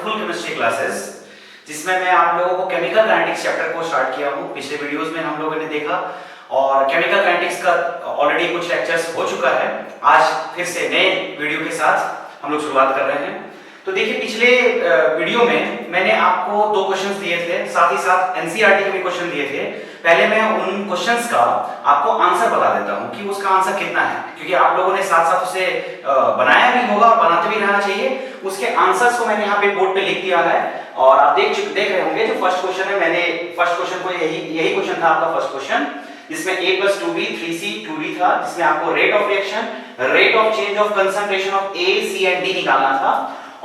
Wonderful chemistry classes, जिसमें मैं आप लोगों को केमिकल काइनेटिक्स चैप्टर को स्टार्ट किया हूँ। पिछले वीडियोस में हम लोगों ने देखा और केमिकल काइनेटिक्स का ऑलरेडी कुछ लेक्चर्स हो चुका है। आज फिर से नए वीडियो के साथ हम लोग शुरुआत कर रहे हैं। तो देखिए, पिछले वीडियो में मैंने आपको दो क्वेश्चंस दिए थे, साथ ही साथ एनसीईआरटी के भी क्वेश्चन दिए थे। पहले मैं उन क्वेश्चंस का आपको आंसर बता देता हूं कि उसका आंसर कितना है, क्योंकि आप लोगों ने साथ साथ उसे बनाया भी होगा और बनाते भी रहना चाहिए। उसके आंसर्स को मैंने यहाँ पे बोर्ड पे लिख दिया है और आप देख रहे होंगे। जो फर्स्ट क्वेश्चन है, मैंने फर्स्ट क्वेश्चन को यही क्वेश्चन था आपका फर्स्ट क्वेश्चन, जिसमें a + 2b 3c 2d था, जिसमें आपको rate of reaction, rate of change of concentration of A, C and D निकालना था।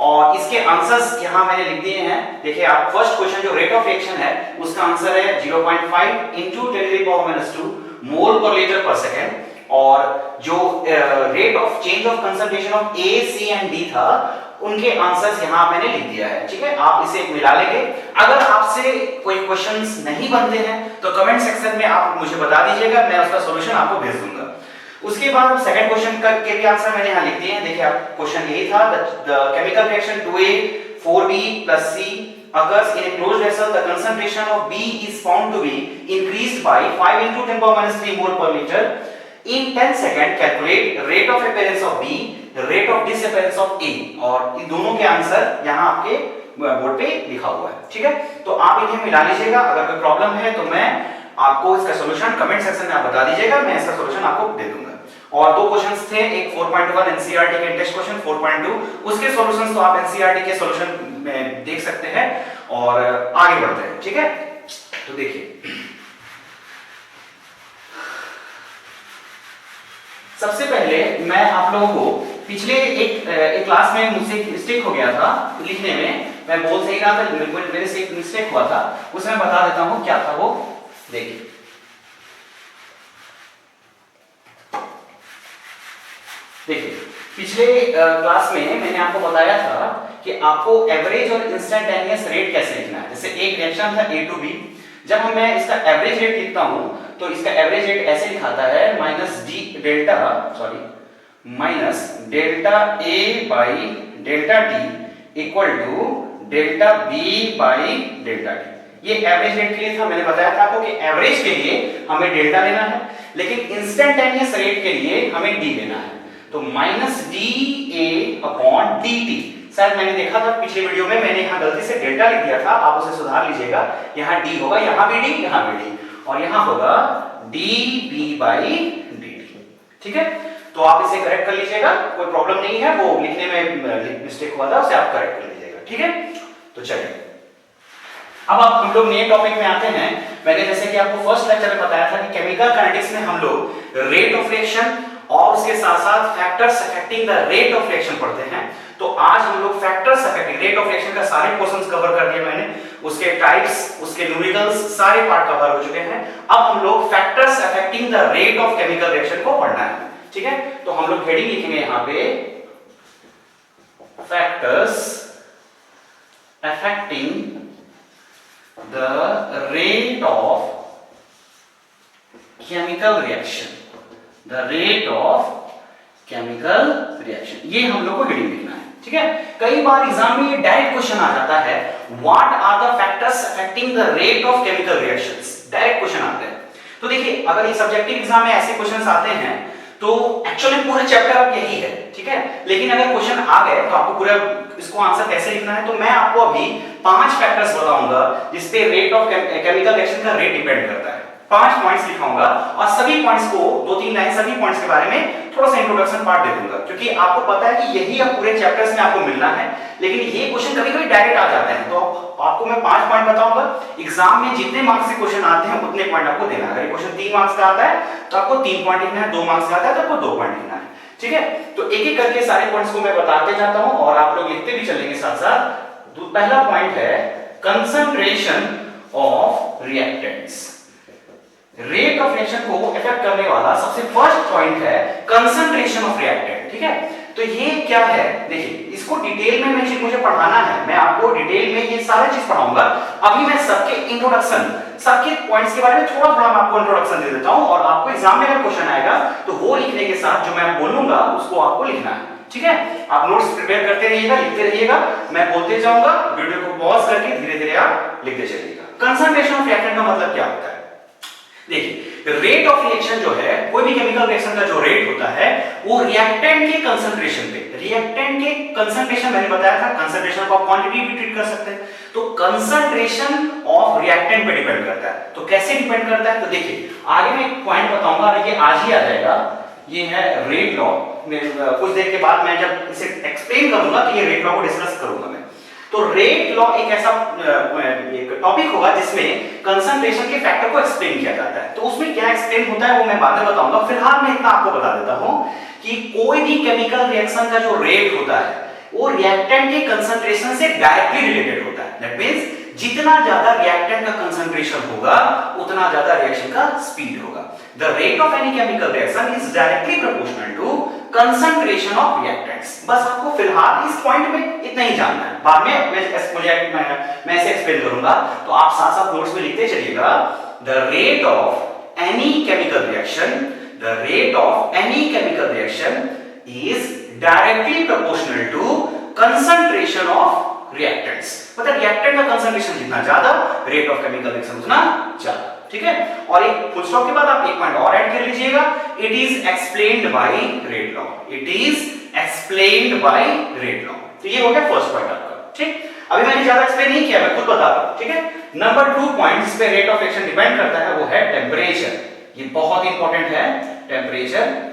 और इसके आंसर्स यहां मैंने लिख दिए हैं। देखिए, आप फर्स्ट क्वेश्चन जो रेट ऑफ रिएक्शन है उसका आंसर है 0.5 × 10⁻²⁰ मोल पर लीटर पर सेकंड। और जो rate of change of concentration of A, C and D था, उनके आंसर्स यहां मैंने लिख दिया है। ठीक है, आप इसे मिला लेंगे। अगर आपसे कोई क्वेश्चंस नहीं बनते हैं तो कमेंट सेक्शन में आप मुझे बता दीजिएगा, मैं उसका सॉल्यूशन आपको भेज दूंगा। उसके बाद सेकंड क्वेश्चन के भी आंसर मैंने यहां लिख दिए हैं। देखिए, आप क्वेश्चन यही था, the chemical reaction 2A 4B + C occurs in a closed vessel. The concentration of B is found to be increased by 5 × 10⁻³ mole per liter. In 10 seconds, calculate rate of appearance of B, rate of disappearance of A। और इन दोनों के answer यहाँ आपके board पे लिखा हुआ है। ठीक है, तो आप इन्हें मिला लीजिएगा। अगर कोई प्रॉब्लम है तो मैं आपको इसका सॉल्यूशन कमेंट सेक्शन में आप बता दीजिएगा, मैं इसका सॉल्यूशन आपको दे दूंगा। और दो क्वेश्चंस थे, एक 4.1 एनसीईआरटी के टेस्ट क्वेश्चन, 4.2 उसके सॉल्यूशंस तो आप एनसीईआरटी के सॉल्यूशन में देख सकते हैं। और आगे बढ़ते हैं। ठीक है, तो देखिए, सबसे पहले मैं आप लोगों को पिछले एक क्लास में मुझसे मिस्टेक हो गया था लिखने में, मैं बोल सही रहा था, मेरे से एक मिस्टेक हुआ था, उसे मैं बता देता हूं क्या था वो। देखिए, पिछले क्लास में मैंने आपको बताया था कि आपको एवरेज और इंस्टेंटेनियस रेट कैसे लिखना है। जैसे एक रिएक्शन था A to B, जब मैं इसका एवरेज रेट लिखता हूं तो इसका एवरेज रेट ऐसे लिखाता है -डेल्टा A/ΔT = डेल्टा B/ΔT। ये एवरेज रेट के लिए था। मैंने बताया था आपको कि एवरेज के लिए हमें डेल्टा लेना है, लेकिन इंस्टेंटेनियस रेट के लिए हमें D लेना है। तो -dA/dt। शायद मैंने देखा था पिछले वीडियो में, मैंने यहाँ गलती से डेल्टा लिख दिया था, आप उसे सुधार लीजिएगा। यहाँ D होगा, यहाँ भी D, यहाँ भी D, और यहाँ होगा dB/dt। ठीक है, तो आप इसे करेक्ट कर लीजिएगा, कोई प्रॉब्लम नहीं है। वो लिखने में मिस्टेक हुआ था, उसे आप करेक्ट कर लीजिएगा। ठीक है, तो चलिए अब हम लोग नए टॉपिक में आते हैं। मैंने जैसे कि आपको फर्स्ट लेक्चर में बताया था कि केमिकल काइनेटिक्स में हम लोग रेट ऑफ रिएक्शन और उसके साथ साथ factors affecting the rate of reaction पढ़ते हैं। तो आज हम लोग factors affecting rate of reaction का सारे पोर्शंस कवर कर दिए मैंने, उसके टाइप्स, उसके न्यूमेरिकल्स सारे पार्ट कवर हो चुके हैं। अब हम लोग factors affecting the rate of chemical reaction को पढ़ना है। ठीक है, तो हम लोग हेडिंग लिखेंगे यहाँ पे, factors affecting the rate of chemical reaction, the rate of chemical reaction, ये हम लोग को हेडिंग लिखना है। ठीक है, कई बार एग्जाम में ये डायरेक्ट क्वेश्चन आ जाता है, what are the factors affecting the rate of chemical reactions, direct question आते हैं। तो देखिए, अगर ये सब्जेक्टिव एग्जाम में ऐसे क्वेश्चंस आते हैं तो एक्चुअली पूरा चैप्टर अब यही है। ठीक है, लेकिन अगर क्वेश्चन आ गए तो आपको पूरा इसको आंसर कैसे लिखना है, तो मैं आपको अभी 5 फैक्टर्स बताऊंगा जिस पे रेट ऑफ केमिकल रिएक्शन का रेट डिपेंड करता है। 5 पॉइंट्स लिखाऊंगा और सभी पॉइंट्स को 2-3 लाइन सभी पॉइंट्स के बारे में थोड़ा सा इंट्रोडक्शन पार्ट दे दूंगा, क्योंकि आपको पता है कि यही अब पूरे चैप्टर्स में आपको मिलना है। लेकिन ये क्वेश्चन कभी-कभी डायरेक्ट आ जाते हैं, तो आपको मैं 5 पॉइंट बताऊंगा। एग्जाम में जितने मार्क्स से क्वेश्चन आते हैं उतने पॉइंट आपको देना है। अगर क्वेश्चन 3 मार्क्स का आता है तो आपको 3 पॉइंट लिखना है, 2 मार्क्स का आता है तो आपको 2 पॉइंट लिखना है। ठीक है, तो एक-एक करके सारे पॉइंट्स को मैं बताते जाता हूं और आप लोग लिखते भी चलेंगे साथ-साथ। तो पहला पॉइंट है concentration of reactants. Rate of reaction को इफेक्ट करने वाला सबसे फर्स्ट पॉइंट है कंसंट्रेशन ऑफ रिएक्टेंट। ठीक है, तो ये क्या है, देखिए इसको डिटेल में मुझे पढ़ाना है, मैं आपको डिटेल में ये सारा चीज पढ़ाऊंगा। अभी मैं सबके इंट्रोडक्शन, सबके पॉइंट्स के बारे में थोड़ा थोड़ा मैं आपको इंट्रोडक्शन दे देता हूं और आपको एग्जाम में अगर क्वेश्चन आएगा तो वो लिखने के साथ जो मैं बोलूंगा उसको आपको लिखना है। ठीक है, आप नोट्स प्रिपेयर करते रहिएगा, लिखते रहिएगा, मैं बोलते जाऊंगा, वीडियो को पॉज करके धीरे धीरे आप लिखते चलिएगा। कंसंट्रेशन ऑफ रिएक्टेंट का मतलब क्या होता है? देखिए, रेट ऑफ रिएक्शन जो है, कोई भी केमिकल रिएक्शन का जो रेट होता है वो रिएक्टेंट के कंसंट्रेशन पे, रिएक्टेंट के कंसंट्रेशन, मैंने बताया था कंसंट्रेशन को आप क्वांटिटी भी ट्रीट कर सकते हैं, तो कंसंट्रेशन ऑफ रिएक्टेंट पे डिपेंड करता है। तो कैसे डिपेंड करता है? तो देखिए, आगे मैं एक पॉइंट बताऊंगा, ये आज ही आ जाएगा, ये है रेट लॉ। कुछ देर के बाद मैं जब इसे एक्सप्लेन करूंगा तो ये रेट लॉ को डिस्कस करूंगा मैं। तो रेट लॉ एक ऐसा एक टॉपिक होगा जिसमें कंसंट्रेशन के फैक्टर को एक्सप्लेन किया जाता है। तो उसमें क्या एक्सप्लेन होता है वो मैं बाद में बताऊंगा, फिलहाल मैं इतना आपको बता देता हूं कि कोई भी केमिकल रिएक्शन का जो रेट होता है वो रिएक्टेंट के कंसंट्रेशन से डायरेक्टली रिलेटेड होता है। दैट मींस जितना ज्यादा रिएक्टेंट का कंसंट्रेशन होगा उतना ज्यादा रिएक्शन का स्पीड होगा। The rate of any chemical reaction is directly proportional to concentration of reactants. बस आपको फिलहाल इस पॉइंट में इतना ही जानना है, बाद में मैं इसे एक्सप्लेन करूंगा, तो आप साथ साथ नोट्स में लिखते चलिएगा। The rate of any chemical reaction, the rate of any chemical reaction is directly proportional to concentration of reactants. मतलब रिएक्टेंट का कंसंट्रेशन जितना ज्यादा, रेट ऑफ केमिकल रिएक्शन उतना ज्यादा। ठीक है, और एक फुल स्टॉप के बाद आप एक पॉइंट और ऐड कर लीजिएगा, it is explained by rate law, it is explained by rate law. तो ये हो गया फर्स्ट पॉइंट आपका। ठीक, अभी मैंने ज्यादा एक्सप्लेन नहीं किया, मैं खुद बता रहा हूं। ठीक है, नंबर 2 पॉइंट जिस पे रेट ऑफ रिएक्शन डिपेंड करता है वो है टेंपरेचर। ये बहुत इंपॉर्टेंट है, टेंपरेचर।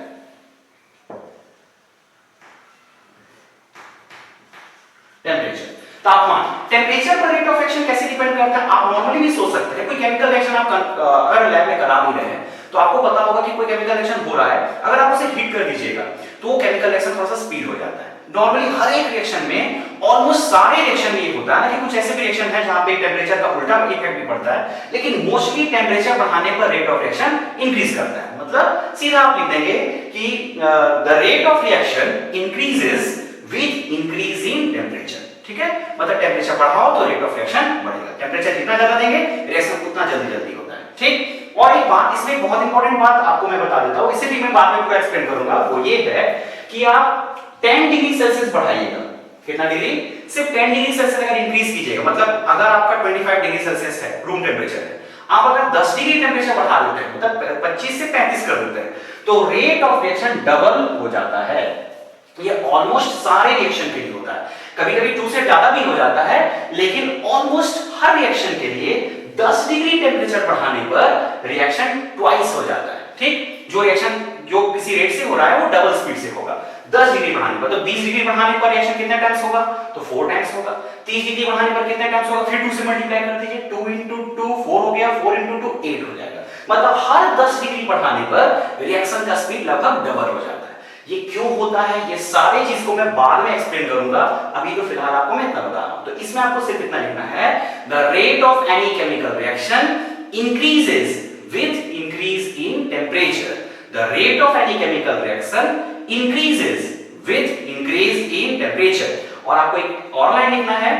टेंपरेचर, तापमान। टेंपरेचर पर रेट ऑफ रिएक्शन कैसे डिपेंड करता है? आप नॉर्मली भी सोच सकते हैं, कोई केमिकल रिएक्शन आप अगर लैब में करा भी रहे हैं तो आपको पता होगा कि कोई केमिकल रिएक्शन हो रहा है, अगर आप उसे हीट कर दीजिएगा तो वो केमिकल रिएक्शन थोड़ा सा स्पीड हो जाता है। नॉर्मली हर एक रिएक्शन में, ऑलमोस्ट सारे रिएक्शन में ये होता है ना, कि कुछ ऐसे भी रिएक्शन है जहां पे टेंपरेचर का उल्टा इफेक्ट भी पड़ता है, लेकिन मोस्टली टेंपरेचर बढ़ाने पर रेट ऑफ रिएक्शन इंक्रीज करता है। मतलब सीधा आप लिख देंगे कि the rate of reaction increases with increase in temperature. ठीक है, मतलब टेंपरेचर बढ़ाओ तो रेट ऑफ रिएक्शन बढ़ेगा, टेंपरेचर जितना ज्यादा देंगे रिएक्शन उतना जल्दी जल्दी होता है। ठीक, और एक बात इसमें बहुत इंपॉर्टेंट बात आपको मैं बता देता हूं, इसे भी मैं बाद में पूरा एक्सप्लेन करूंगा, वो ये है कि आप 10 डिग्री सेल्सियस बढ़ाइएगा। कितना डिग्री? सिर्फ 10 डिग्री सेल्सियस अगर इंक्रीज कीजिएगा, मतलब अगर आपका 25 डिग्री सेल्सियस है, रूम टेंपरेचर है, आप अगर 10 डिग्री टेंपरेचर बढ़ा देते हैं, मतलब 25 से 35 कर देते हैं, तो रेट ऑफ रिएक्शन डबल हो जाता है। ये ऑलमोस्ट सारे रिएक्शन के लिए होता है, कभी-कभी 2 से ज्यादा भी हो जाता है, लेकिन ऑलमोस्ट हर रिएक्शन के लिए 10 डिग्री टेंपरेचर बढ़ाने पर रिएक्शन ट्वाइस हो जाता है। ठीक, जो रिएक्शन जो किसी रेट से हो रहा है वो डबल स्पीड से होगा। 10 डिग्री बढ़ाने पर, तो 20 डिग्री बढ़ाने पर रिएक्शन कितने टाइम्स होगा? तो 4 टाइम्स होगा। 30 डिग्री बढ़ाने पर कितने टाइम्स होगा? फिर 2 से मल्टीप्लाई कर दीजिए, 2 into 2 4 हो गया, 4 into 2 8 हो जाएगा। मतलब हर 10 डिग्री बढ़ाने पर रिएक्शन का स्पीड लगभग डबल हो जाता है। ये क्यों होता है, ये सारी चीज को मैं बाद में एक्सप्लेन करूंगा, अभी तो फिलहाल आपको मैं इतना बता रहा हूं। तो इसमें आपको सिर्फ इतना लिखना है, the rate of any chemical reaction increases with increase in temperature. The rate of any chemical reaction increases with increase in temperature. और आपको एक और लाइन लिखना है,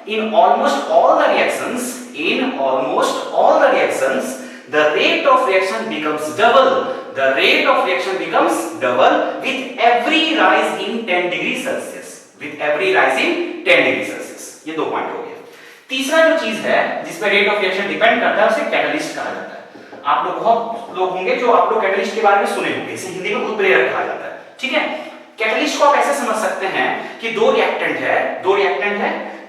in almost all the reactions, in almost all the reactions the rate of reaction becomes double, the rate of reaction becomes double with every rise in 10 degree Celsius, with every rise in 10 degree Celsius। ये 2 point हो गए। तीसरा जो चीज है जिस पे rate of reaction depend करता है उसे कैटलिस्ट कहा जाता है। आप लोग बहुत लोग होंगे जो आप लोग कैटलिस्ट के बारे में सुने होंगे, इसे हिंदी में उत्प्रेरक कहा जाता है। ठीक है, कैटलिस्ट को आप ऐसे समझ सकते हैं कि दो रिएक्टेंट है,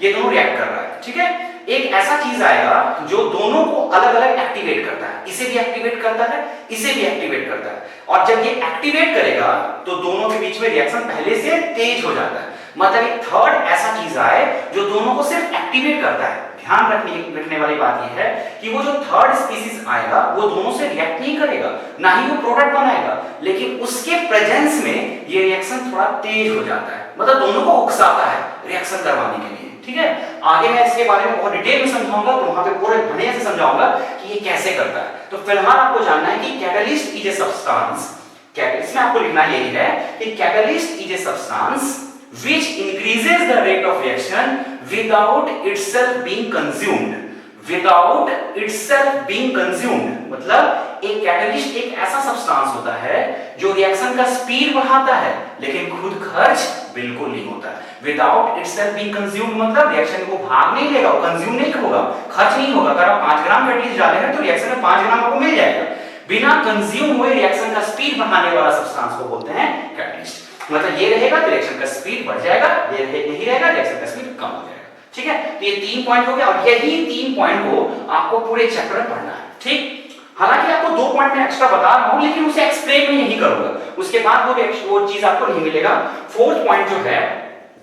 ये दोनों रिएक्ट कर रहा है। ठीक है, एक ऐसा चीज आएगा जो दोनों को अलग अलग एक्टिवेट करता है, इसे भी एक्टिवेट करता है, इसे भी एक्टिवेट करता है, और जब ये एक्टिवेट करेगा तो दोनों के बीच में रिएक्शन पहले से तेज हो जाता है। मतलब एक थर्ड ऐसा चीज आए जो दोनों को सिर्फ एक्टिवेट करता है। ध्यान रखने वाली बात यह है कि वो जो थर्ड स्पीसीज आएगा वो दोनों से रिएक्ट नहीं करेगा, ना ही वो प्रोडक्ट बनाएगा, लेकिन उसके प्रेजेंस में ये रिएक्शन थोड़ा तेज हो जाता है, मतलब दोनों को उकसाता है रिएक्शन करवाने के लिए। ठीक है, आगे मैं इसके बारे में बहुत डिटेल में समझाऊंगा, तो वहां पे पूरे बढ़िया से समझाऊंगा कि ये कैसे करता है। तो फिलहाल आपको जानना है कि catalyst is a substance, catalyst में आपको लिखना यही है कि catalyst is a substance which increases the rate of reaction without itself being consumed, without itself being consumed, मतलब एक कैटलिस्ट एक ऐसा सब्सटेंस होता है जो रिएक्शन का स्पीड बढ़ाता है लेकिन खुद खर्च बिल्कुल नहीं होता है। विदाउट इटसेल्फ बीइंग कंज्यूम्ड मतलब रिएक्शन को भाग नहीं लेगा, कंज्यूम नहीं होगा, खर्च नहीं होगा। अगर आप 5 ग्राम कैटलिस्ट डाले हैं तो रिएक्शन में 5 ग्राम आपको मिल जाएगा। बिना कंज्यूम हुए रिएक्शन का स्पीड बढ़ाने वाला सब्सटेंस को बोलते हैं कैटलिस्ट। मतलब ये रहेगा तो रिएक्शन का स्पीड बढ़ जाएगा, ये नहीं रहेगा रिएक्शन का स्पीड कम हो जाएगा। ठीक है, तो ये 3 पॉइंट हो गया और यही 3 पॉइंट को आपको पूरे चैप्टर में पढ़ना है। ठीक, हालांकि आपको 2 पॉइंट में एक्स्ट्रा बता रहा हूं लेकिन उसे एक्सप्लेन मैं यही करूंगा, उसके बाद वो चीज आपको नहीं मिलेगा। 4th पॉइंट जो है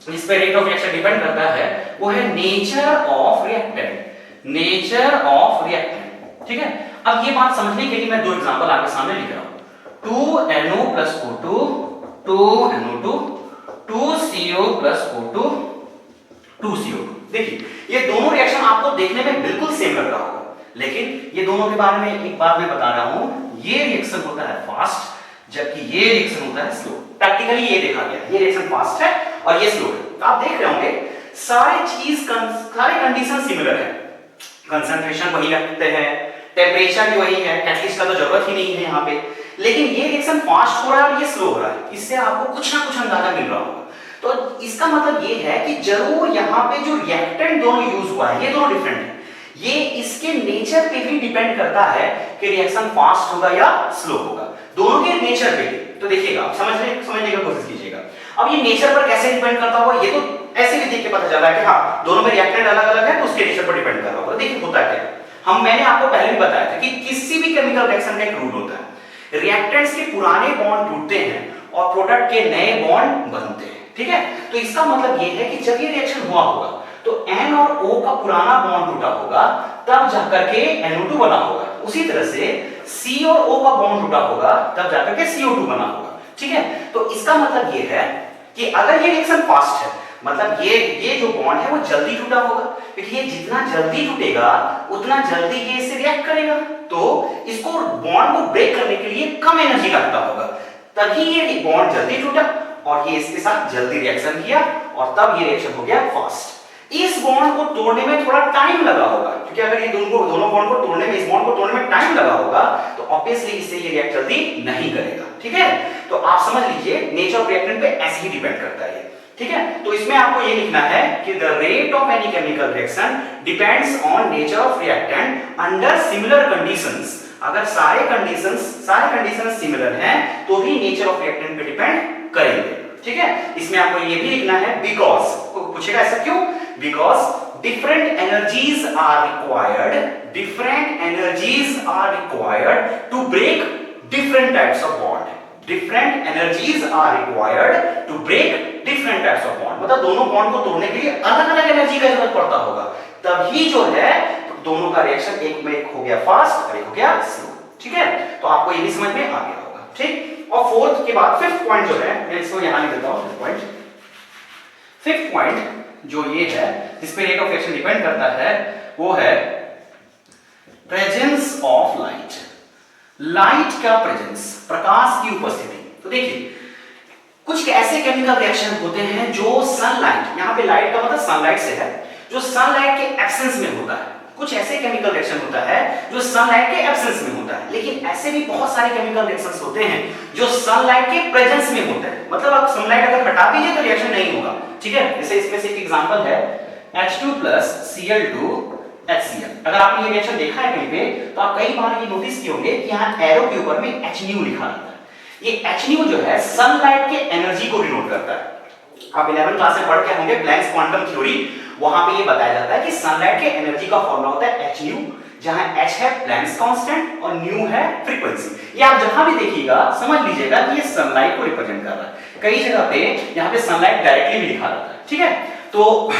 जिस पे रेट ऑफ रिएक्शन डिपेंड करता है वो है nature of reactant. Nature of reactant, ठीक है। अब ये बात समझने के लिए मैं 2 एग्जांपल आपके सामने लिख रहा हूं। 2NO + O2, 2NO2, 2CO + O2, 2CO2। देखिए ये दोनों रिएक्शन आपको देखने में बिल्कुल सेम लग रहा होगा, लेकिन ये दोनों के बारे में एक बात मैं बता रहा हूं, ये रिएक्शन होता है फास्ट जबकि ये रिएक्शन होता है स्लो। प्रैक्टिकली ये देखा गया, ये रिएक्शन फास्ट है और ये स्लो है। आप देख रहे होंगे सारे कंडीशन सिमिलर है, कंसंट्रेशन वही रखते हैं, टेंपरेचर भी वही है, कैटलिस्ट का तो जरूरत ही नहीं है यहाँ पे, लेकिन ये रिएक्शन फास्ट हो रहा है और ये स्लो हो रहा है। इससे आपको कुछ ना कुछ अंदाजा मिल रहा होगा। तो इसका मतलब ये है कि जरूर यहाँ पे जो रिएक्टेंट दोनों यूज हुआ है ये दोनों डिफरेंट है। ये इसके नेचर पे भी डिपेंड करता है कि रिएक्शन फास्ट होगा या स्लो होगा, दोनों के नेचर पे। तो देखिएगा, समझने की कोशिश कीजिएगा। अब ये नेचर पर कैसे डिपेंड करता होगा, ये तो ऐसे भी देख के पता चला है कि हाँ दोनों में रिएक्टेंट अलग अलग है तो उसके नेचर पर डिपेंड कर रहा होगा। देखिए होता क्या, मैंने आपको पहले भी बताया था कि किसी भी केमिकल रिएक्शन का एक रूल होता है, रिएक्टेंट्स के पुराने बॉन्ड टूटते हैं और प्रोडक्ट के नए बॉन्ड बनते हैं। ठीक है, तो इसका मतलब ये है कि जब ये रिएक्शन हुआ होगा तो N और O का पुराना बॉन्ड टूटा होगा तब जाकर के NO2 बना होगा। उसी तरह से C और O का बॉन्ड टूटा होगा तब जाकर के CO2 बना होगा। ठीक है, तो इसका मतलब ये है कि अगर ये रिएक्शन फास्ट है मतलब ये जो बॉन्ड है वो जल्दी टूटा होगा, क्योंकि ये जितना जल्दी टूटेगा उतना जल्दी ये इससे रिएक्ट करेगा, तो इसको बॉन्ड को ब्रेक करने के लिए कम एनर्जी लगता होगा, तभी ये बॉन्ड जल्दी टूटा और ये इसके साथ जल्दी रिएक्शन किया और तब ये रिएक्शन हो गया फास्ट। इस बॉन्ड को तोड़ने में थोड़ा टाइम लगा होगा, क्योंकि अगर ये दोनों बॉन्ड को तोड़ने में, इस बॉन्ड को तोड़ने में टाइम लगा होगा तो ऑब्वियसली इससे ये रिएक्ट जल्दी नहीं करेगा। ठीक है, तो आप समझ लीजिए नेचर ऑफ रिएक्टेंट पे ऐसे ही डिपेंड करता है ये। ठीक है, तो इसमें आपको ये लिखना है कि the rate of any chemical reaction depends on nature of reactant under similar conditions. अगर सारे कंडीशंस सिमिलर हैं तो भी नेचर ऑफ रिएक्टेंट पे डिपेंड करेंगे। ठीक है, इसमें आपको ये भी लिखना है बिकॉज, पूछेगा ऐसा क्यों, because different energies are required to break different types of bond. Different energies are required to break different types of bond, मतलब दोनों बॉन्ड को तोड़ने के लिए अलग अलग एनर्जी का जरूरत पड़ता होगा, तभी जो है दोनों का रिएक्शन एक में एक हो गया फास्ट और एक हो गया स्लो। ठीक है, तो आपको ये भी समझ में आ गया होगा। ठीक, और 4th के बाद 5th पॉइंट जो है, मैं इसको यहां लिख देता हूं। 5th पॉइंट जो ये है जिस पे रेट ऑफ रिएक्शन डिपेंड करता है वो है प्रेजेंस ऑफ लाइट। लाइट का प्रेजेंस, प्रकाश की उपस्थिति। तो देखिए कुछ ऐसे केमिकल रिएक्शन होते हैं जो सनलाइट, यहां पे लाइट का मतलब सनलाइट से है, जो सनलाइट के एब्सेंस में होता है। कुछ ऐसे केमिकल रिएक्शन होता है जो सनलाइट के एब्सेंस में होता है, लेकिन ऐसे भी बहुत सारे केमिकल रिएक्शंस होते हैं जो सनलाइट के प्रेजेंस में होते हैं, मतलब आप सनलाइट अगर हटा दीजिए तो रिएक्शन नहीं होगा। ठीक है, जैसे इसमें से एक एग्जांपल है H2 + Cl2 HCl। अगर आपने ये रिएक्शन देखा है कहीं पे तो आप कई बार ये नोटिस किए होंगे कि यहां एरो के ऊपर में HNu लिखा रहता है। ये HNu जो है सनलाइट के एनर्जी को डिनोट करता है। आप 11th क्लास में पढ़ के होंगे प्लैंक्स क्वांटम थ्योरी, वहां पे ये बताया जाता है कि सनलाइट के एनर्जी का फॉर्मूला होता है Hν, जहां H है प्लैंक्स कांस्टेंट और ν है फ्रीक्वेंसी। ये आप जहां भी देखिएगा समझ लीजिएगा कि ये सनलाइट को रिप्रेजेंट कर रहा है। कई जगह पे यहां पे सनलाइट डायरेक्टली भी लिखा रहता है। ठीक है, तो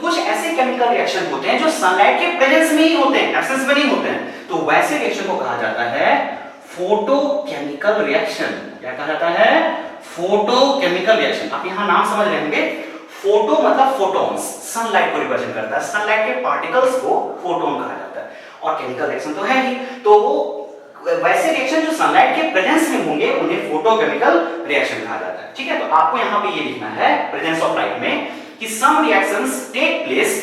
कुछ ऐसे केमिकल रिएक्शन होते हैं जो सनलाइट के प्रेजेंस में ही होते हैं, एब्सेंस में नहीं होते हैं, तो वैसे रिएक्शन को कहा जाता है फोटोकेमिकल रिएक्शन। क्या कहा जाता है, फोटोकेमिकल रिएक्शन। आप यहां नाम समझ रहे होंगे, फोटो मतलब फोटॉन्स, सनलाइट को रिप्रेजेंट करता है, सनलाइट के पार्टिकल्स को फोटोन कहा जाता है, और केमिकल रिएक्शन तो है ही, तो वैसे रिएक्शन जो सनलाइट के प्रेजेंस में होंगे उन्हें फोटोकेमिकल रिएक्शन कहा जाता है। ठीक है, तो आपको यहां पे ये लिखना है प्रेजेंस ऑफ लाइट में कि some reactions take place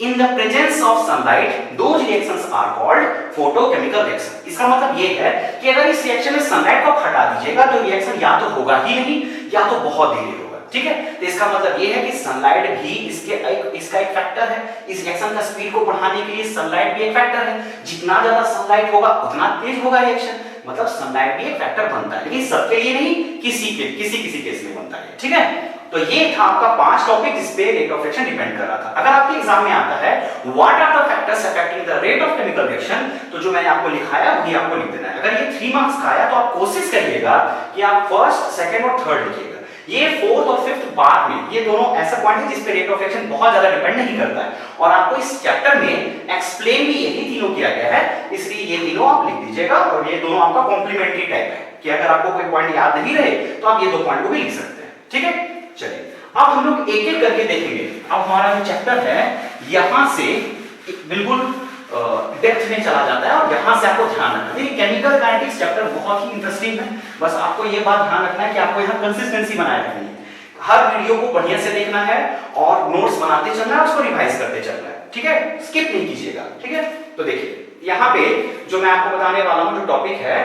In the presence of sunlight, those reactions are called photochemical reaction. इसका मतलब ये है कि अगर इस रिएक्शन में सनलाइट को हटा दीजिएगा तो रिएक्शन या तो होगा ही नहीं या तो बहुत धीरे होगा, ठीक है। तो इसका मतलब ये है कि सनलाइट भी इसका एक फैक्टर है। इस रिएक्शन का स्पीड को बढ़ाने के लिए सनलाइट भी एक फैक्टर है। जितना ज्यादा सनलाइट होगा उतना तेज होगा रिएक्शन, मतलब सनलाइट भी एक फैक्टर बनता है, लेकिन सबके लिए नहीं, किसी केस में बनता है, ठीक है। तो ये था आपका 5 टॉपिक जिस पे रेट ऑफ रिएक्शन डिपेंड कर रहा था। अगर आपके एग्जाम में आता है what are the factors affecting the rate of chemical reaction, तो जो मैंने आपको लिखाया वही आपको लिख देना है। अगर ये 3 मार्क्स का आया तो आप कोशिश करिएगा कि आप फर्स्ट, सेकंड और थर्ड लिखिएगा। ये फोर्थ और फिफ्थ बाद में, ये दोनों ऐसा पॉइंट है जिस पे रेट ऑफ रिएक्शन बहुत ज्यादा डिपेंड नहीं करता है, और आपको इस चैप्टर में एक्सप्लेन भी यही तीनों किया गया है, इसलिए ये तीनों आप लिख दीजिएगा। और ये दोनों आपका कॉम्प्लीमेंटरी टाइप है कि अगर आपको कोई पॉइंट याद नहीं रहे तो आप ये 2 पॉइंट को भी लिख सकते हैं, ठीक है। चलिए अब हम लोग एक एक करके देखेंगे। अब हमारा जो चैप्टर है यहां से बिल्कुल डेप्थ में चला जाता है और यहां से आपको ध्यान रखना है। केमिकल काइनेटिक्स चैप्टर बहुत ही इंटरेस्टिंग है, बस आपको ये बात ध्यान रखना है कि आपको यहां कंसिस्टेंसी बनाए रखनी है। हर वीडियो को बढ़िया से देखना है और नोट्स बनाते चलना है, उसको रिवाइज करते चलना है, ठीक है, स्किप नहीं कीजिएगा, ठीक है। तो देखिए यहां पे जो मैं आपको बताने वाला हूं, जो टॉपिक है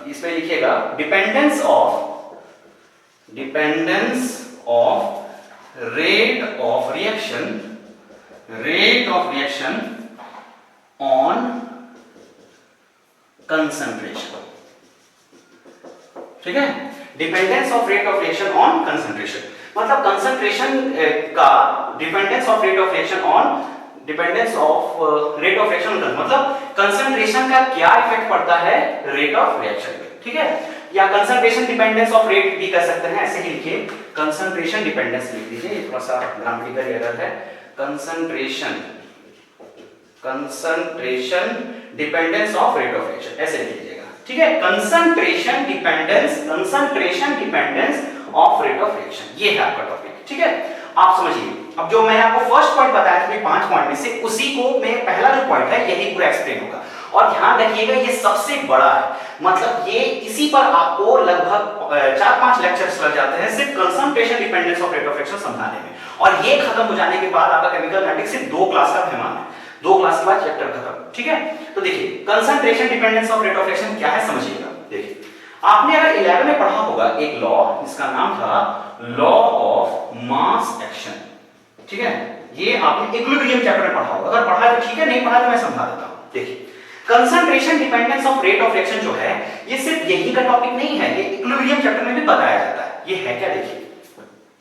इसमें लिखिएगा dependence of rate of reaction on concentration, ठीक है। Dependence of rate of reaction on concentration, मतलब कंसंट्रेशन का dependence of rate of reaction on मतलब कंसंट्रेशन का क्या इफेक्ट पड़ता है रेट ऑफ रिएक्शन पे, ठीक है। या कंसंट्रेशन डिपेंडेंस ऑफ रेट भी कर सकते हैं, ऐसे ही लिखिए, कंसंट्रेशन डिपेंडेंस लिख दीजिए, ये थोड़ा सा ग्रामेटिकल एरर है। Concentration dependence of rate of reaction, ऐसे लिख लीजिएगा, ठीक है। Concentration dependence of rate of reaction, ये है आपका टॉपिक, ठीक है। आप समझिए, अब जो मैंने आपको फर्स्ट पॉइंट बताया था 5 पॉइंट में से, उसी को मैं पहला जो पॉइंट है यही पूरा एक्सप्लेन होगा। और ध्यान रखिएगा ये सबसे बड़ा है, मतलब ये इसी पर आपको लगभग 4-5 लेक्चर्स लग जाते हैं सिर्फ concentration dependence of rate of reaction समझाने में। और ये खत्म हो जाने के बाद आपका केमिकल काइनेटिक्स सिर्फ 2 क्लास का मेहमान है, 2 क्लास के बाद चैप्टर खत्म, ठीक है। तो देखिए concentration dependence of rate of reaction क्या है समझिएगा। देखिए आपने अगर 11 में पढ़ा होगा एक लॉ, जिसका नाम था लॉ ऑफ मास एक्शन, ठीक है। ये आपने इक्विलिब्रियम चैप्टर में पढ़ा होगा, अगर पढ़ा है तो ठीक है, नहीं पढ़ा तो मैं समझा देता हूं। देखिए concentration dependence of rate of reaction जो है, ये सिर्फ यही का टॉपिक नहीं है, ये इक्विलिब्रियम चैप्टर में भी बताया जाता है। ये है क्या, देखिए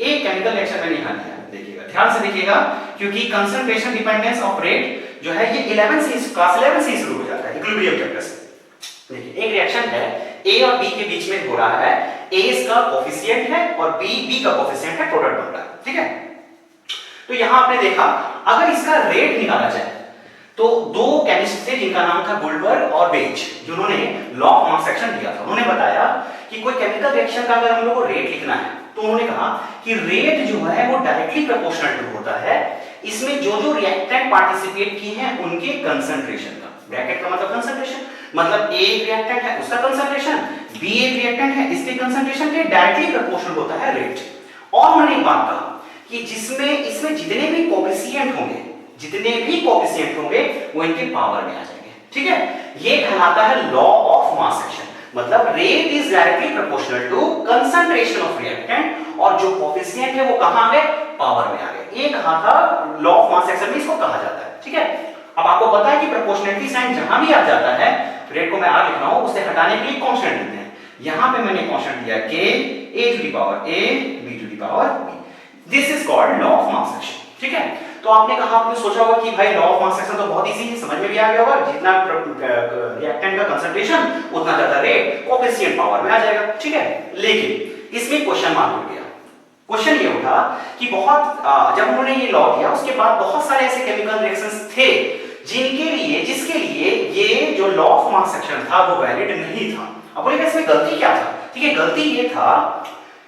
एक केमिकल रिएक्शन में लिखा दिया, देखिएगा ध्यान से देखिएगा, क्योंकि कंसंट्रेशन डिपेंडेंस ऑफ रेट जो है ये 11 से क्लास 11 से शुरू हो जाता है इक्विलिब्रियम चैप्टर से। देखिए एक रिएक्शन है, ए और बी के बीच में हो रहा है, ए इसका कोएफिशिएंट है और बी का कोएफिशिएंट है, प्रोडक्ट बन रहा है, ठीक है। तो यहां आपने देखा अगर इसका रेट निकाला जाए तो 2 केमिस्ट थे जिनका नाम था गुल्डबर्ग और वेज, जिन्होंने लॉ ऑफ मास एक्शन दिया था। उन्होंने बताया कि कोई केमिकल रिएक्शन का अगर हम लोग को रेट लिखना है तो उन्होंने कहा कि रेट जो है वो डायरेक्टली प्रोपोर्शनल टू होता है इसमें जो रिएक्टेंट पार्टिसिपेट किए हैं उनके कंसंट्रेशन का। ब्रैकेट का मतलब कंसंट्रेशन, मतलब ए रिएक्टेंट है उसका कंसंट्रेशन, बी एक रिएक्टेंट है इसके कंसंट्रेशन के डायरेक्टली प्रोपोर्शनल होता है रेट। और उन्होंने एक बात कहा कि इसमें जितने भी कोएफिशिएंट होंगे वो इनके पावर में आ जाएंगे, ठीक है। ये कहलाता है लॉ ऑफ मास एक्शन, मतलब rate is directly proportional to concentration of reactant और जो कोएफिशिएंट है वो कहां आ गए, पावर में आ गए। ये कहा था लॉ ऑफ मास एक्शन में इसको कहा जाता है, ठीक है। अब आपको पता है कि प्रोपोर्शनलिटी साइन जहां भी आ जाता है, रेट को मैं आर लिख रहा हूं, उसे हटाने के लिए कांस्टेंट लेते हैं। यहां पे मैंने कांस्टेंट दिया k a to the power a b to the power b, this is called law of mass action, ठीक है। तो आपने कहा, आपने सोचा होगा कि भाई लॉ ऑफ मास एक्शन तो बहुत इजी है, समझ में भी आ गया होगा, जितना रिएक्टेंट का कंसंट्रेशन उतना ज्यादा रेट कोएफिशिएंट पावर में आ जाएगा, ठीक है। लेकिन इसमें क्वेश्चन मार्क उठ गया। क्वेश्चन ये उठा कि जब उन्होंने ये लॉ दिया उसके बाद बहुत सारे ऐसे केमिकल रिएक्शंस थे जिसके लिए ये जो लॉ ऑफ मास एक्शन था वो वैलिड नहीं था। अब बोलेगा इसमें गलती क्या था, ठीक है। गलती ये था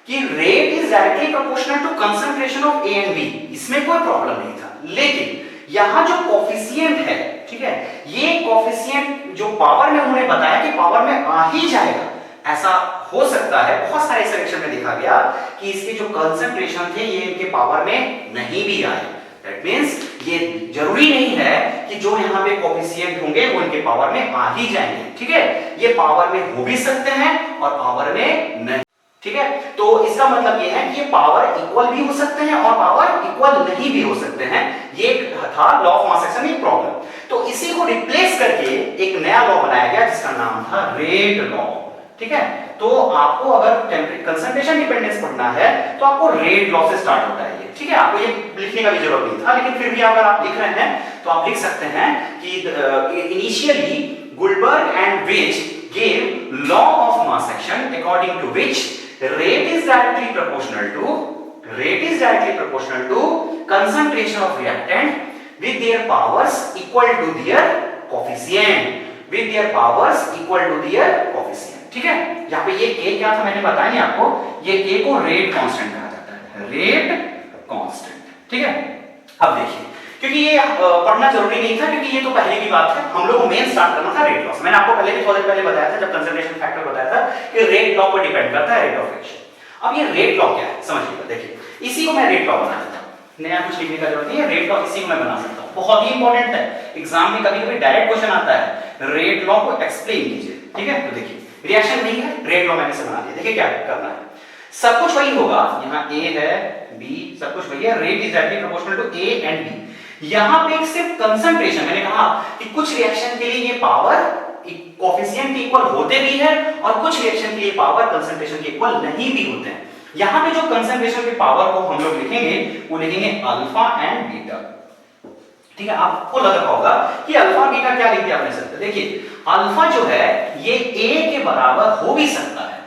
कि rate is directly proportional to concentration of A and B, इसमें कोई प्रॉब्लम नहीं था। लेकिन यहां जो कोएफिशिएंट है, ठीक है, ये कोएफिशिएंट जो पावर में उन्होंने बताया कि पावर में आ ही जाएगा, ऐसा हो सकता है, बहुत सारे सिलेक्शन में देखा गया कि इसके जो कंसंट्रेशन थे ये इनके पावर में नहीं भी आए। दैट मींस ये जरूरी नहीं है कि जो यहाँ पे कोफिशिएंट होंगे वो इनके पावर में आ ही जाएंगे, ठीक है। ये पावर में हो भी सकते हैं और पावर में नहीं, ठीक है। तो इसका मतलब ये है कि ये पावर इक्वल भी हो सकते हैं और पावर इक्वल नहीं भी हो सकते हैं। ये था लॉ ऑफ मास एक्शन में प्रॉब्लम। तो इसी को रिप्लेस करके एक नया लॉ बनाया गया जिसका नाम था रेट लॉ, ठीक है। तो आपको अगर कंसंट्रेशन डिपेंडेंस पढ़ना है तो आपको रेट लॉ से स्टार्ट होता है ये, ठीक है। आपको ये लिखने का भी जरूरत नहीं था, लेकिन फिर भी अगर आप लिख रहे हैं तो आप लिख सकते हैं कि initially Guldberg and which gave law of mass action according to which rate is directly proportional to concentration of reactant with their powers equal to their coefficient, ठीक है। यहाँ पे ये K क्या था मैंने बताया नहीं आपको, ये K को रेट कांस्टेंट कहा जाता है, रेट कांस्टेंट, ठीक है। अब देखिए, क्योंकि ये पढ़ना जरूरी नहीं था, क्योंकि ये तो पहले की बात है, हम लोग को मेन स्टार्ट करना था रेट लॉ से। मैंने आपको पहले भी थोड़ी देर पहले बताया था जब कंसंट्रेशन फैक्टर बताया था कि रेट लॉ पर डिपेंड करता है रेट ऑफ रिएक्शन। अब ये रेट लॉ क्या है समझिएगा, देखिए इसी को मैं रेट लॉ बना देता हूं, नया कुछ लिखने का जरूरत नहीं है, रेट लॉ इसी को मैं बना सकता हूं, बहुत ही इंपॉर्टेंट है। एग्जाम में कभी-कभी डायरेक्ट क्वेश्चन आता है, रेट लॉ को एक्सप्लेन कीजिए, ठीक है। तो देखिए रिएक्शन नहीं है, रेट लॉ मैंने से बना दिया। देखिए क्या करना है, सब कुछ वही होगा, यहाँ A है B सब कुछ वही है, rate is directly proportional to A and B। यहां पे सिर्फ कंसंट्रेशन, मैंने कहा कि कुछ रिएक्शन के लिए ये पावर कोएफिशिएंट के इक्वल होते भी है और कुछ रिएक्शन के लिए पावर कंसंट्रेशन के इक्वल नहीं भी होते हैं। यहां पे जो कंसंट्रेशन के पावर को हम लोग लिखेंगे वो लिखेंगे अल्फा एंड बीटा, ठीक है। आपको लग रहा होगा कि अल्फा बीटा क्या लिख दिया आपने सर, देखिए अल्फा जो है ये A के बराबर हो भी सकता है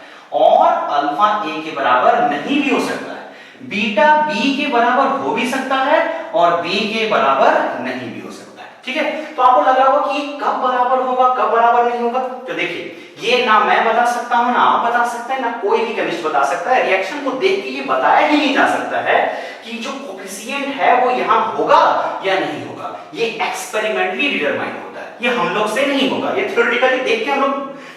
और अल्फा A के बराबर नहीं भी हो सकता है, बीटा B के बराबर हो भी सकता है और B के बराबर नहीं भी हो सकता है, ठीक है। तो आपको लग रहा होगा कि कब बराबर होगा कब बराबर नहीं होगा। तो देखिए ये ना मैं बता सकता हूं, ना आप बता सकते हैं, ना कोई भी केमिस्ट बता सकता है। रिएक्शन को देख के ये बताया ही नहीं जा सकता है कि जो कोएफिशिएंट है वो यहां होगा या नहीं होगा। ये एक्सपेरिमेंटली डिटरमाइन होता है, ये हम लोग से नहीं होगा, ये थ्योरेटिकली देख के हम लोग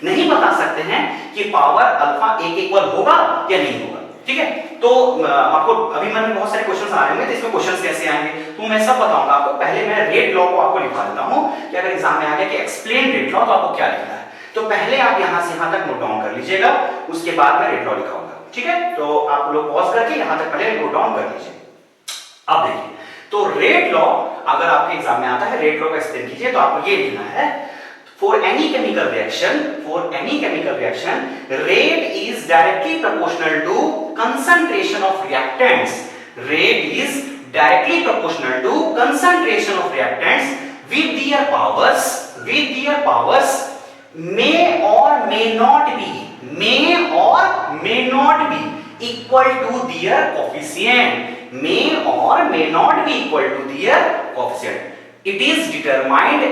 नहीं बता सकते हैं कि पावर अल्फा A के इक्वल होगा या नहीं होगा, ठीक है। तो आपको अभी मन में बहुत सारे क्वेश्चंस आ रहे होंगे, तो इसमें क्वेश्चंस कैसे आएंगे तो मैं सब बताऊंगा आपको। पहले मैं रेट लॉ को आपको लिखवा देता हूं कि अगर एग्जाम में आ गया कि एक्सप्लेन रेट लॉ तो आपको क्या लिखना है। तो पहले आप यहां से यहां तक नोट डाउन कर लीजिएगा, उसके बाद मैं रेट लॉ लिखाऊंगा, ठीक है। तो आप लोग पॉज करके यहां तक पहले नोट डाउन कर लीजिए। अब देखिए तो रेट लॉ अगर आपके एग्जाम में आता है, रेट लॉ को एक्सप्लेन कीजिए तो आपको ये लिखना है, for any chemical reaction rate is directly proportional to concentration of reactants, rate is directly proportional to concentration of reactants with their powers may or may not be equal to their coefficient, it is determined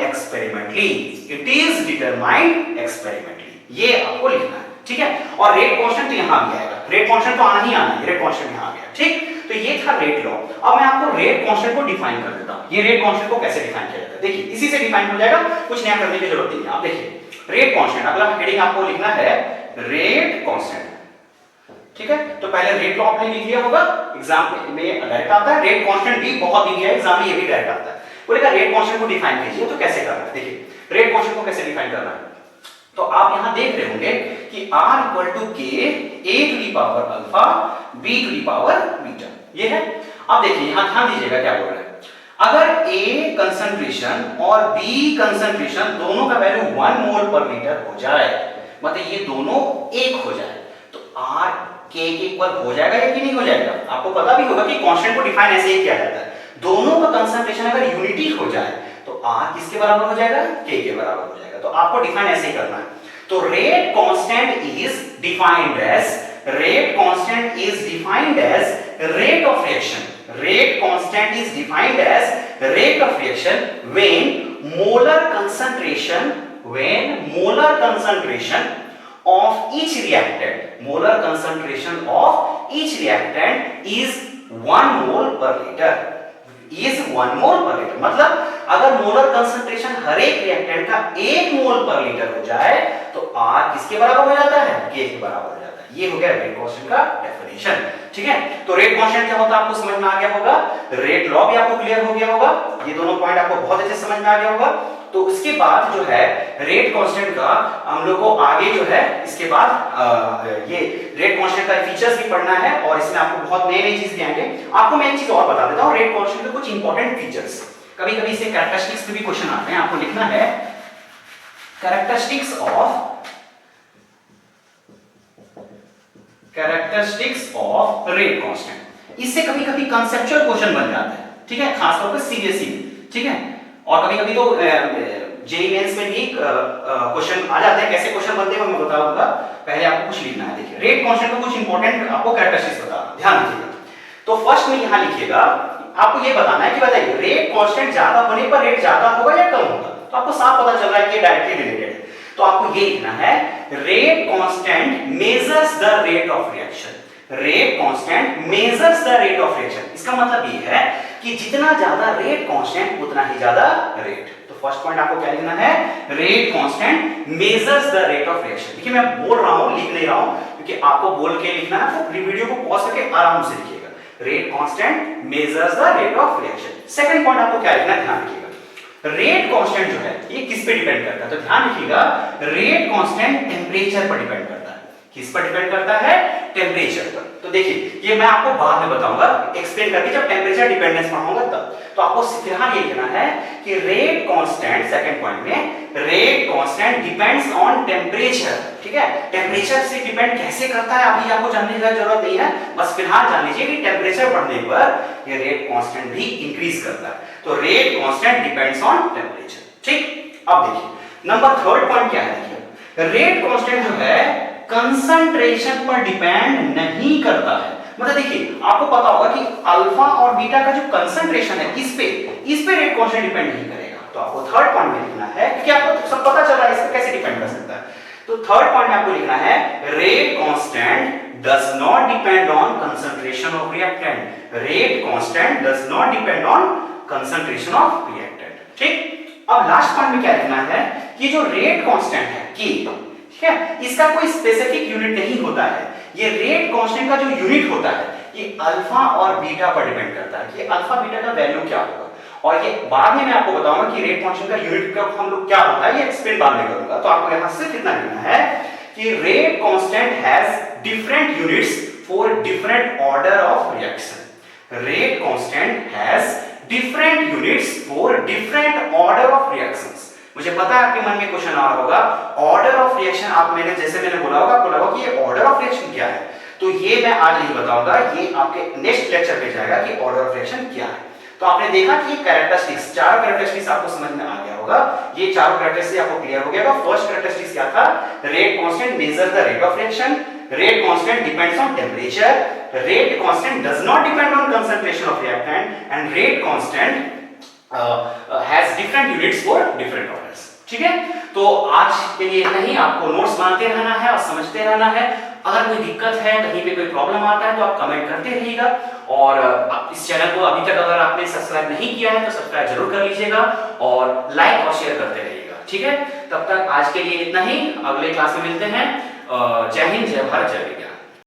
experimentally, ये आपको लिखना है, ठीक है। और rate constant तो यहां भी आएगा, रेट कांस्टेंट तो आना ही आना है, रेट कांस्टेंट यहां आ गया, ठीक। तो ये था रेट लॉ। अब मैं आपको रेट कांस्टेंट को डिफाइन कर देता हूं। ये रेट कांस्टेंट को कैसे डिफाइन किया जाता है, देखिए इसी से डिफाइन हो जाएगा, कुछ नया करने की जरूरत नहीं है। आप देखिए रेट कांस्टेंट, अगला हेडिंग आपको लिखना है रेट कांस्टेंट, ठीक है। तो पहले रेट लॉ आपने लिख लिया होगा, एग्जाम में डायरेक्ट आता है, रेट कांस्टेंट भी बहुत ही है एग्जाम में, ये भी डायरेक्ट आता है। बोलेगा रेट कांस्टेंट को डिफाइन कीजिए, तो कैसे करना है, देखिए रेट कांस्टेंट को कैसे डिफाइन करना है। तो आप यहां देख रहे होंगे कि R equal to K A to the power alpha B to the power beta, ये है। अब देखिए यहां ध्यान दीजिएगा क्या बोल रहा है, अगर A कंसंट्रेशन और B कंसंट्रेशन दोनों का वैल्यू 1 मोल पर लीटर हो जाए, मतलब ये दोनों एक हो जाए, तो R K के इक्वल हो जाएगा या कि नहीं हो जाएगा। आपको पता भी होगा कि कांस्टेंट को डिफाइन ऐसे ही किया जाता है, दोनों का कंसंट्रेशन अगर यूनिटी हो जाए तो R किसके बराबर हो जाएगा, K के बराबर हो जाएगा। तो आपको डिफाइन ऐसे ही करना है। तो rate constant is defined as rate constant is defined as rate of reaction, rate constant is defined as rate of reaction when molar concentration of each reactant is 1 mole per liter, is 1 मोल पर litre. मतलब अगर molar concentration हर एक reactant का 1 मोल पर litre हो जाए तो R किसके बराबर हो जाता है? K के बराबर हो जाता है। ये हो गया रेट कांस्टेंट का डेफिनेशन। ठीक है, तो रेट कांस्टेंट क्या होता है आपको समझ में आ गया होगा, रेट लॉ भी आपको क्लियर हो गया होगा, ये दोनों पॉइंट आपको बहुत अच्छे से समझ में आ गया होगा। तो उसके बाद जो है रेट कांस्टेंट का हम लोग को आगे जो है इसके बाद ये रेट कांस्टेंट का फीचर्स भी पढ़ना है और इसमें आपको बहुत नई नई चीज भी आएंगे। आपको मैं एक चीज और बता देता हूं, रेट कांस्टेंट के कुछ इंपॉर्टेंट फीचर्स, कभी कभी इसे कैरेक्टरिस्टिक्स में भी क्वेश्चन आते हैं, आपको लिखना है कैरेक्टरिस्टिक्स ऑफ रेट कांस्टेंट। इससे कभी कभी कंसेप्चुअल क्वेश्चन बन जाते हैं, ठीक है, खासतौर पर सीबीएसई में, ठीक है, और कभी कभी तो जेईई मेंस में भी क्वेश्चन आ जाते हैं। कैसे क्वेश्चन बनते हैं मैं बताऊंगा, पहले आपको कुछ लिखना है। देखिए रेट कांस्टेंट का कुछ इंपॉर्टेंट आपको कैरेक्टरिस्टिक्स बताना, ध्यान रखिएगा। तो फर्स्ट में यहां लिखिएगा, आपको ये बताना है कि बताइए रेट कांस्टेंट ज्यादा होने पर रेट ज्यादा होगा या कम होगा। तो आपको साफ पता चल रहा है कि डायरेक्टली रिलेटेड है। तो आपको ये लिखना है rate constant measures the rate of reaction. Rate constant measures the rate of reaction, इसका मतलब ये है कि जितना ज्यादा रेट कांस्टेंट उतना ही ज्यादा रेट। तो फर्स्ट पॉइंट आपको क्या लिखना है, rate constant measures the rate of reaction. देखिए मैं बोल रहा हूं, लिख नहीं रहा हूं, क्योंकि आपको बोल के लिखना है, तो वीडियो को पॉज करके आराम से लिखिएगा। Rate constant measures the rate of reaction. Second point आपको क्या लिखना है, ध्यान रखिएगा। रेट कांस्टेंट जो है ये किस पे डिपेंड करता है, तो ध्यान रखिएगा रेट कांस्टेंट टेंपरेचर पर डिपेंड करता है। किस पर डिपेंड करता है, टेंपरेचर पर। तो देखिए ये मैं आपको बाद में बताऊंगा एक्सप्लेन करके, जब टेंपरेचर डिपेंडेंस पढ़ाऊंगा तब। तो आपको फिलहाल ये लिखना है कि रेट कांस्टेंट, सेकंड पॉइंट में rate constant depends on temperature. ठीक है, टेंपरेचर से डिपेंड कैसे करता है अभी आपको जानने की जरूरत नहीं है, बस फिलहाल जान लीजिए कि टेंपरेचर बढ़ने पर ये रेट कांस्टेंट भी इंक्रीज करता है। तो rate constant depends on temperature. ठीक, अब देखिए नंबर थर्ड पॉइंट क्या है, देखिए रेट कांस्टेंट जो है कंसंट्रेशन पर डिपेंड नहीं करता है। मतलब देखिए आपको पता होगा कि अल्फा और बीटा का जो कंसंट्रेशन है इस पे रेट कांस्टेंट डिपेंड नहीं करेगा। तो आपको थर्ड पॉइंट में लिखना है, क्योंकि आपको सब पता चल रहा है इस पे कैसे डिपेंड कर सकता है। तो थर्ड पॉइंट में आपको लिखना है rate constant does not depend on concentration of reactant. Rate constant does not depend on concentration of reactant. ठीक, अब लास्ट पॉइंट में क्या लिखना है कि जो रेट कांस्टेंट है K, ठीक है, इसका कोई स्पेसिफिक यूनिट नहीं होता है। ये रेट कांस्टेंट का जो यूनिट होता है ये अल्फा और बीटा पर डिपेंड करता है कि अल्फा बीटा का वैल्यू क्या होगा, और ये बाद में मैं आपको बताऊंगा कि रेट कांस्टेंट का यूनिट का हम लोग क्या होता है, ये एक्सप्लेन बाद में करूंगा। तो आपको यहां सिर्फ इतना लिखना है कि rate constant has different units for different order of reaction. Rate constant has different units for different order of reactions. मुझे पता है आपके मन में क्वेश्चन आ रहा होगा ऑर्डर ऑफ रिएक्शन, आप मैंने बोला होगा, आपको लगा कि ये ऑर्डर ऑफ रिएक्शन क्या है। तो ये मैं आज नहीं बताऊंगा, ये आपके नेक्स्ट लेक्चर पे जाएगा कि ऑर्डर ऑफ रिएक्शन क्या है। तो आपने देखा कि कैरेक्टरिस्टिक्स, चारों कैरेक्टरिस्टिक्स आपको समझ में आ गया होगा, ये चारों कैरेक्टरिस्टिक्स आपको क्लियर हो गया होगा। फर्स्ट कैरेक्टरिस्टिक्स क्या था, rate constant measure the rate of reaction, rate constant depends on temperature, rate constant does not depend on concentration of reactant, and rate constant has different units for different orders. ठीक है, तो आज के लिए इतना ही। आपको नोट्स बनाते रहना है और समझते रहना है। अगर कोई दिक्कत है, कहीं पे कोई प्रॉब्लम आता है तो आप कमेंट करते रहिएगा, और आप इस चैनल को अभी तक अगर आपने सब्सक्राइब नहीं किया है तो सब्सक्राइब जरूर कर लीजिएगा और लाइक और शेयर करते रहिएगा। ठीक है, तब तक आज के लिए इतना ही, अगले क्लास में मिलते हैं। जय हिंद, जय भारत, जय